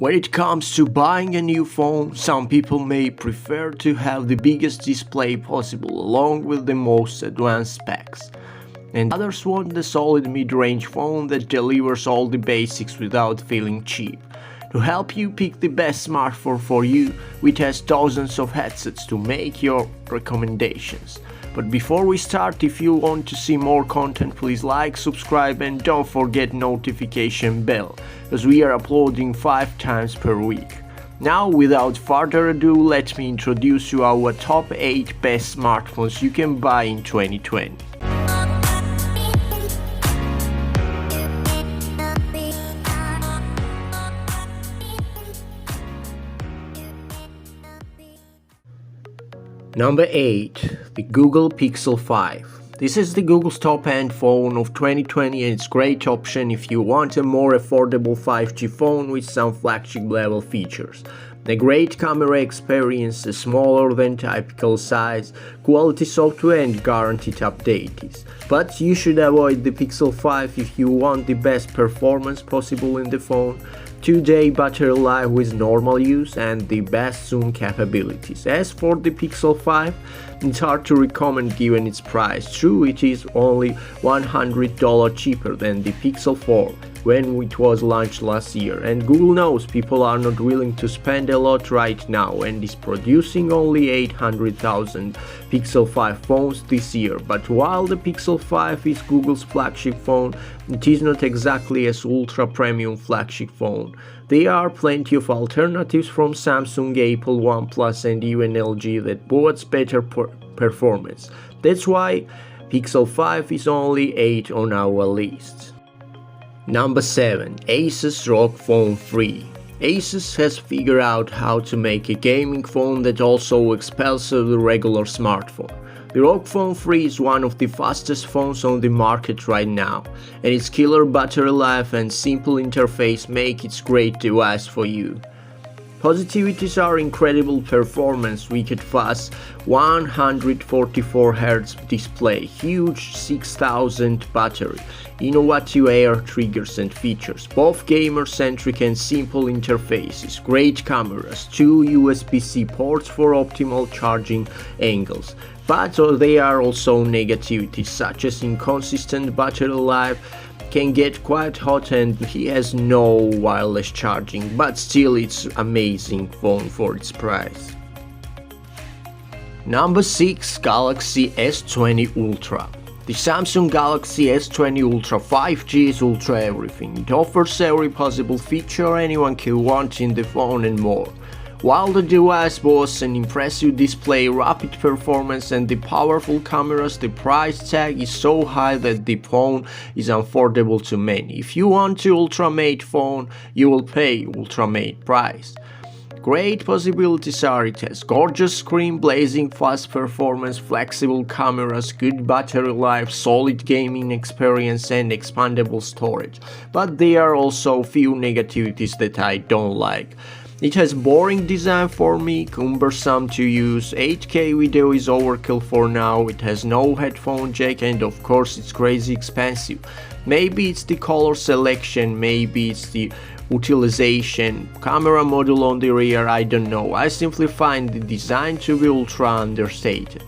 When it comes to buying a new phone, some people may prefer to have the biggest display possible along with the most advanced specs. And others want the solid mid-range phone that delivers all the basics without feeling cheap. To help you pick the best smartphone for you, we test dozens of headsets to make your recommendations. But before we start, if you want to see more content, please like, subscribe and don't forget notification bell, as we are uploading 5 times per week. Now, without further ado, let me introduce you our top 8 best smartphones you can buy in 2020. Number 8. The Google Pixel 5. This is the Google's top-end phone of 2020 and it's a great option if you want a more affordable 5G phone with some flagship-level features. A great camera experience, a smaller than typical size, quality software and guaranteed updates. But you should avoid the Pixel 5 if you want the best performance possible in the phone, 2-day battery life with normal use and the best zoom capabilities. As for the Pixel 5, it's hard to recommend given its price. True, it is only $100 cheaper than the Pixel 4 when it was launched last year, and Google knows people are not willing to spend a lot right now and is producing only 800,000 Pixel 5 phones this year. But while the Pixel 5 is Google's flagship phone, it is not exactly an ultra premium flagship phone. There are plenty of alternatives from Samsung, Apple, Oneplus and even LG that boasts better performance. That's why Pixel 5 is only 8 on our list. Number 7. Asus ROG Phone 3. Asus has figured out how to make a gaming phone that also excels the regular smartphone. The ROG Phone 3 is one of the fastest phones on the market right now, and its killer battery life and simple interface make it a great device for you. Positivities are incredible performance, wicked fast 144Hz display, huge 6000 battery, innovative air triggers and features, both gamer-centric and simple interfaces, great cameras, 2 USB-C ports for optimal charging angles. But there are also negativities such as inconsistent battery life, can get quite hot and he has no wireless charging, but still it's amazing phone for its price. Number 6. Galaxy S20 Ultra. The Samsung Galaxy S20 Ultra 5G is ultra everything. It offers every possible feature anyone can want in the phone and more. While the device boasts an impressive display, rapid performance and the powerful cameras, the price tag is so high that the phone is unaffordable to many. If you want an ultra-made phone, you will pay ultra-made price. Great possibilities are it has gorgeous screen, blazing fast performance, flexible cameras, good battery life, solid gaming experience and expandable storage. But there are also few negativities that I don't like. It has boring design for me, cumbersome to use, 8K video is overkill for now, it has no headphone jack and of course it's crazy expensive. Maybe it's the color selection, maybe it's the utilization, camera module on the rear, I don't know. I simply find the design to be ultra understated.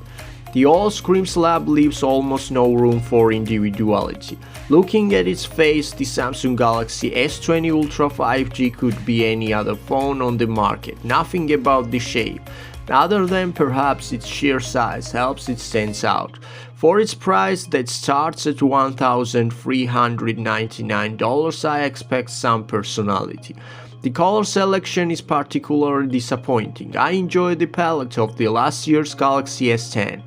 The all-screen slab leaves almost no room for individuality. Looking at its face, the Samsung Galaxy S20 Ultra 5G could be any other phone on the market. Nothing about the shape, other than perhaps its sheer size, helps it stand out. For its price that starts at $1,399, I expect some personality. The color selection is particularly disappointing. I enjoy the palette of the last year's Galaxy S10.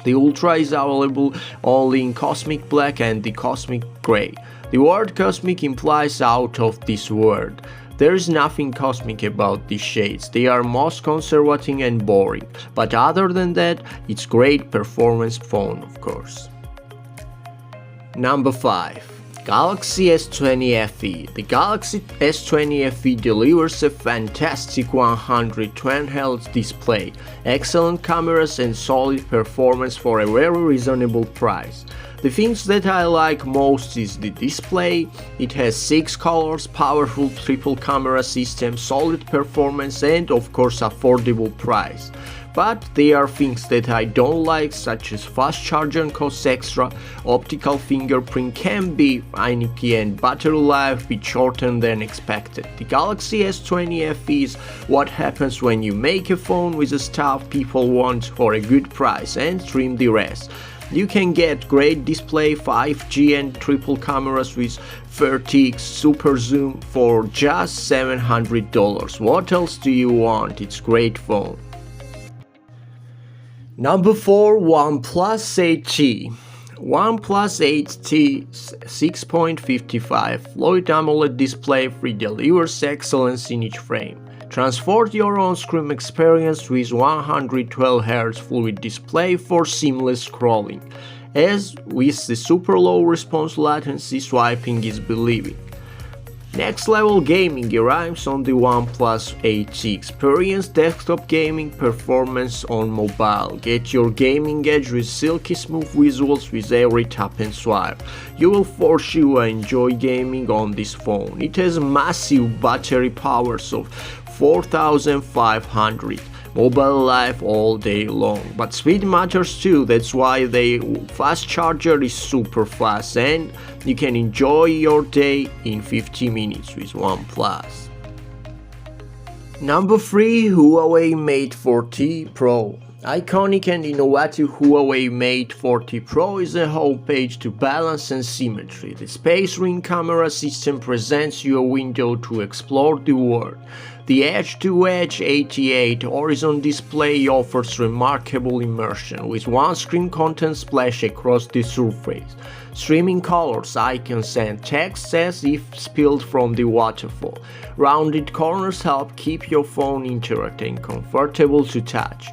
The Ultra is available only in Cosmic Black and the Cosmic Grey. The word Cosmic implies out of this world. There is nothing cosmic about these shades, they are most conservative and boring, but other than that, it's great performance phone of course. Number 5. Galaxy S20 FE. The Galaxy S20 FE delivers a fantastic 120Hz display, excellent cameras and solid performance for a very reasonable price. The things that I like most is the display. It has 6 colors, powerful triple camera system, solid performance and of course affordable price. But there are things that I don't like, such as fast charging costs extra, optical fingerprint can be finicky and battery life be shorter than expected. The Galaxy S20 FE is what happens when you make a phone with the stuff people want for a good price and trim the rest. You can get great display, 5G and triple cameras with 30x super zoom for just $700. What else do you want? It's a great phone. Number 4. OnePlus 8T. OnePlus 8T 6.55 Fluid AMOLED display delivers excellence in each frame. Transform your on-screen experience with 112Hz fluid display for seamless scrolling. As with the super low response latency, swiping is believing. Next level gaming arrives on the OnePlus 8T. Experience desktop gaming performance on mobile. Get your gaming edge with silky smooth visuals with every tap and swipe. You will for sure enjoy gaming on this phone. It has massive battery powers of 4500. Mobile life all day long, but speed matters too. That's why the fast charger is super fast and you can enjoy your day in 50 minutes with OnePlus. Number 3. Huawei Mate 40 Pro. Iconic and innovative Huawei Mate 40 Pro is a homepage to balance and symmetry. The Space Ring camera system presents you a window to explore the world. The edge-to-edge 88 horizon display offers remarkable immersion, with one-screen content splash across the surface, streaming colors, icons and text as if spilled from the waterfall. Rounded corners help keep your phone interactive and comfortable to touch.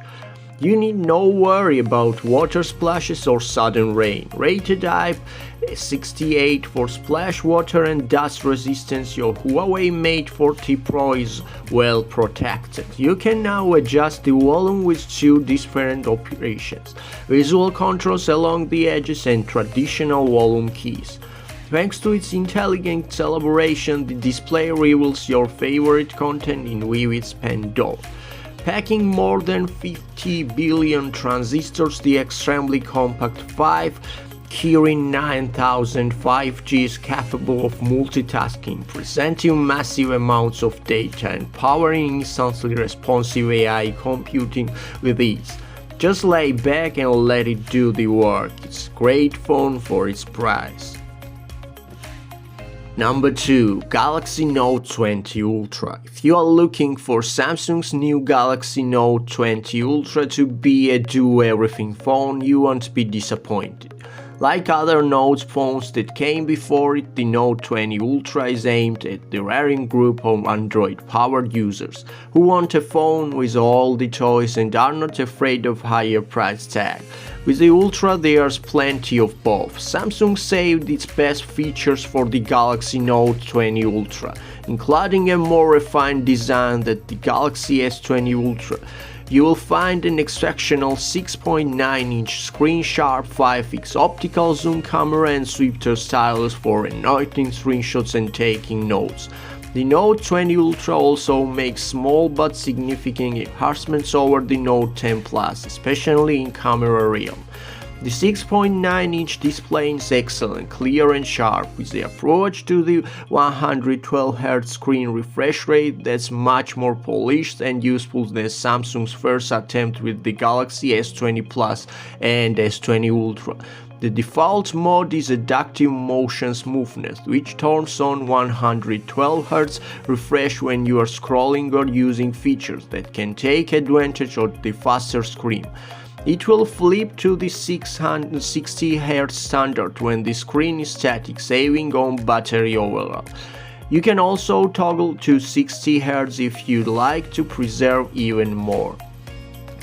You need no worry about water splashes or sudden rain. Rated IP68 for splash water and dust resistance, your Huawei Mate 40 Pro is well protected. You can now adjust the volume with 2 different operations, visual controls along the edges and traditional volume keys. Thanks to its intelligent calibration, the display reveals your favorite content in vivid splendor. Packing more than 50 billion transistors, the extremely compact 5 Kirin 9000 5G is capable of multitasking, presenting massive amounts of data and powering instantly responsive AI computing with ease. Just lay back and let it do the work. It's a great phone for its price. Number 2. Galaxy Note 20 Ultra. If you are looking for Samsung's new Galaxy Note 20 Ultra to be a do-everything phone, you won't be disappointed. Like other Note phones that came before it, the Note 20 Ultra is aimed at the raring group of Android-powered users who want a phone with all the toys and are not afraid of higher price tag. With the Ultra there's plenty of both. Samsung saved its best features for the Galaxy Note 20 Ultra, including a more refined design than the Galaxy S20 Ultra. You will find an exceptional 6.9-inch screen-sharp 5x optical zoom camera and swifter stylus for anointing screenshots and taking notes. The Note 20 Ultra also makes small but significant enhancements over the Note 10 Plus, especially in camera realm. The 6.9-inch display is excellent, clear and sharp, with the approach to the 112Hz screen refresh rate that's much more polished and useful than Samsung's first attempt with the Galaxy S20 Plus and S20 Ultra. The default mode is Adaptive Motion Smoothness, which turns on 112Hz refresh when you are scrolling or using features that can take advantage of the faster screen. It will flip to the 660Hz standard when the screen is static, saving on battery overall. You can also toggle to 60Hz if you'd like to preserve even more.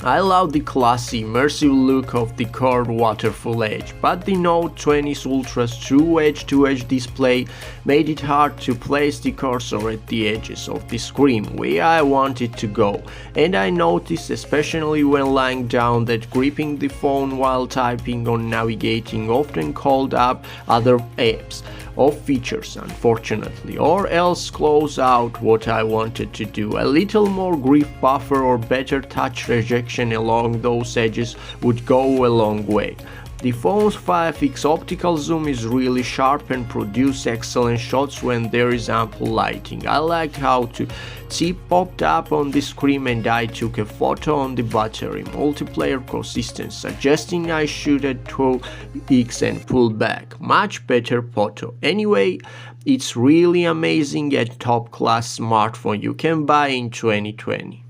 I love the classy, immersive look of the curved waterfall edge, but the Note 20 Ultra's true edge-to-edge display made it hard to place the cursor at the edges of the screen where I want it to go, and I noticed, especially when lying down, that gripping the phone while typing or navigating often called up other apps or features, unfortunately, or else close out what I wanted to do. A little more grip buffer or better touch rejection along those edges would go a long way. The phone's 5x optical zoom is really sharp and produces excellent shots when there is ample lighting. I liked how the tip popped up on the screen and I took a photo on the battery. Multiplayer consistent, suggesting I shoot at 12x and pull back. Much better photo. Anyway, it's really amazing and top class smartphone you can buy in 2020.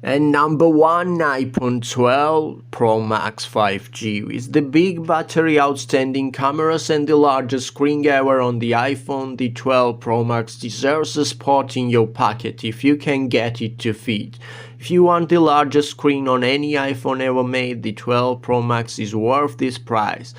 And number 1, iPhone 12 Pro Max 5G. With the big battery, outstanding cameras and the largest screen ever on the iPhone, the 12 Pro Max deserves a spot in your pocket if you can get it to fit. If you want the largest screen on any iPhone ever made, the 12 Pro Max is worth this price.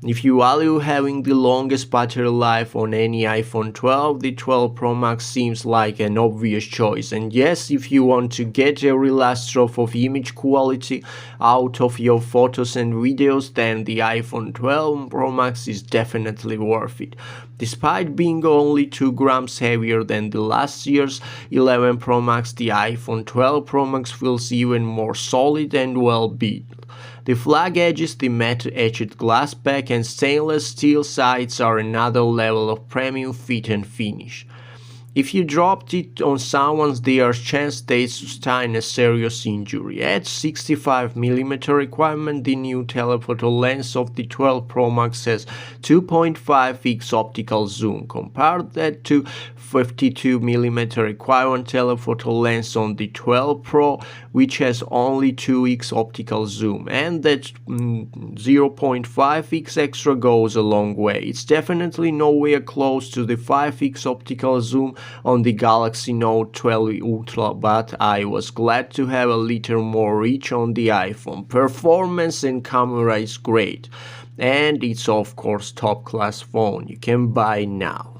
If you value having the longest battery life on any iPhone 12, the 12 Pro Max seems like an obvious choice. And yes, if you want to get every last drop of image quality out of your photos and videos, then the iPhone 12 Pro Max is definitely worth it. Despite being only 2 grams heavier than the last year's 11 Pro Max, the iPhone 12 Pro Max feels even more solid and well built. The flag edges, the matte etched glass back and stainless steel sides are another level of premium fit and finish. If you dropped it on someone, there's a chance they sustain a serious injury. At 65mm requirement, the new telephoto lens of the 12 Pro Max has 2.5x optical zoom. Compare that to 52mm requirement telephoto lens on the 12 Pro, which has only 2x optical zoom, and that 0.5x extra goes a long way. It's definitely nowhere close to the 5x optical zoom on the Galaxy Note 12 Ultra, but I was glad to have a little more reach on the iPhone. Performance and camera is great, and it's of course top class phone you can buy now.